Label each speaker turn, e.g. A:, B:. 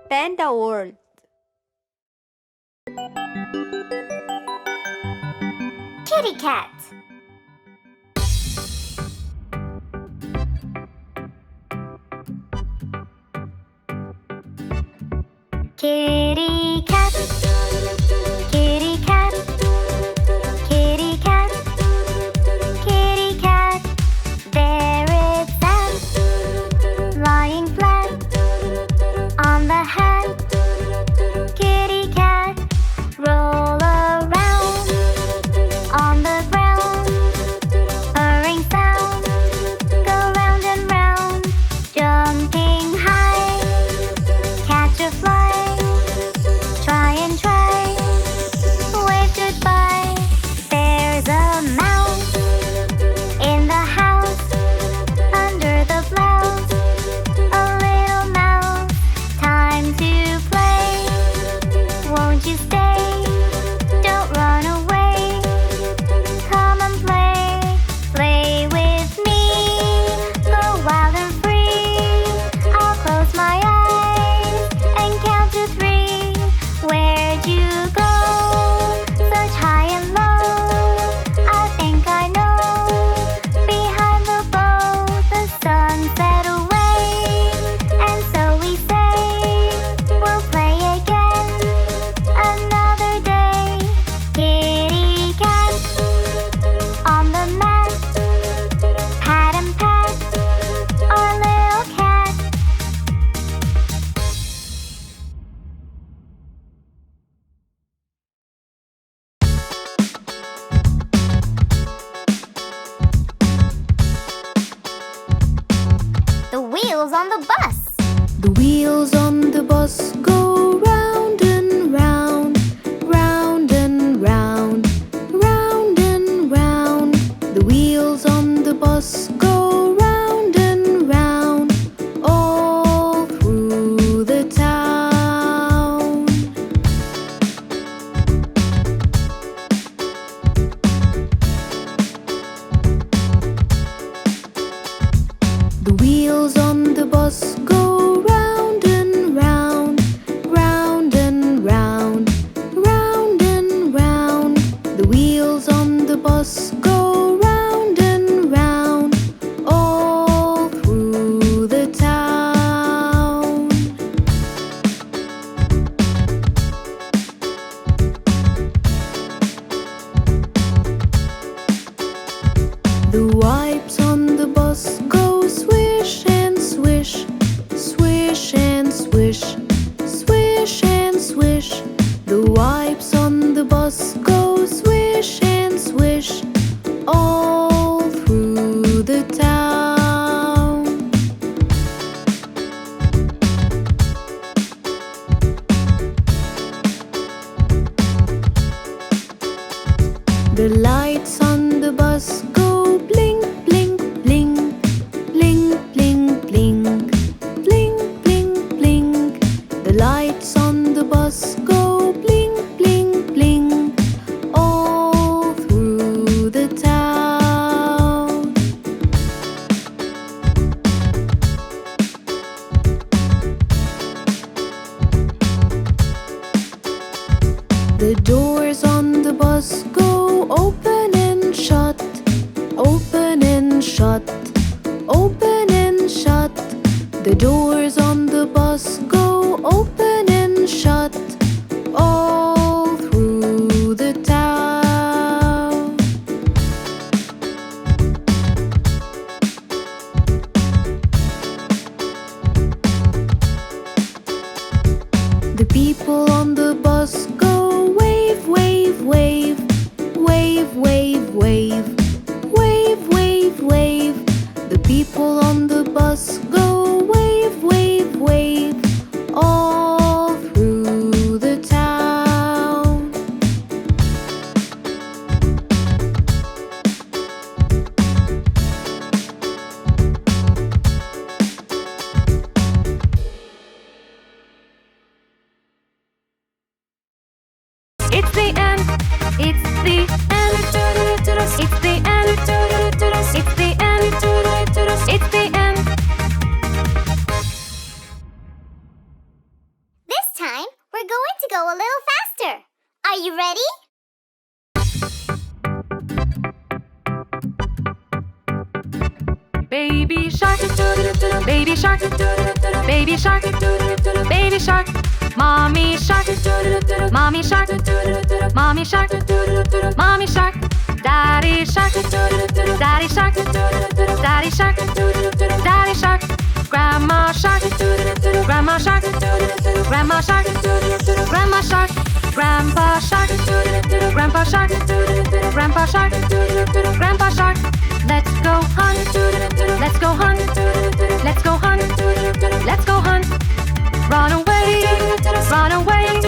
A: Panda World.
B: Kitty cat. Kitty cat. Kitty cat. Kitty cat. Kitty cat. There it sat, lying flat on the hat. Kitty cat. Roll around on the ground. Purring sound. Go round and round. Jumping high. Catch a fly. Try and try. Wave goodbye. There's a mouse in the house. Under the blouse. A little mouse. Time to play. Won't you stay? Don't run away. Come and play. Play with me. Go wild and free. I'll close my eyes and count to 3. Where'd you go? Such high and low. I think I know. Behind the bow, the sun set away. And so we say, we'll play again another day. Kitty cat on the mat. Pat and pat our little cat. The wheels on the bus.
C: The wheels on the bus go round and round, round and round, round and round. The wheels on the bus go round and round, all through the town. The wheels on the bus go round and round, round and round, round and round. The wheels on the bus go round and round, all through the town. The wipes on the bus go swish and swish, swish and swish, swish and swish. The wipes on the bus go swish and swish, all through the town. The lights on the bus go blink, blink, blink, blink, blink, blink, blink, blink, blink. The lights on the bus go blink, blink, blink, all through the town. The doors on the bus go open and shut, open and shut, open and shut. The doors on the bus go open and shut, all through the town. The people on the bus go wave, wave, wave, wave, wave, wave, wave, wave, wave. The people on the bus go wave, wave, wave, all through the town.
A: It's the end. It's the end. It's the end. It's the end. It's the end. Baby shark, baby shark, baby shark, baby shark. Mommy shark, mommy shark, mommy shark, mommy shark. Daddy shark, daddy shark, daddy shark, daddy shark. Grandma shark, grandma shark, grandma shark, grandma shark. Grandpa shark, grandpa shark, grandpa shark, grandpa shark. Let's go hunt, let's go hunt, let's go hunt, let's go hunt. Run away, run away.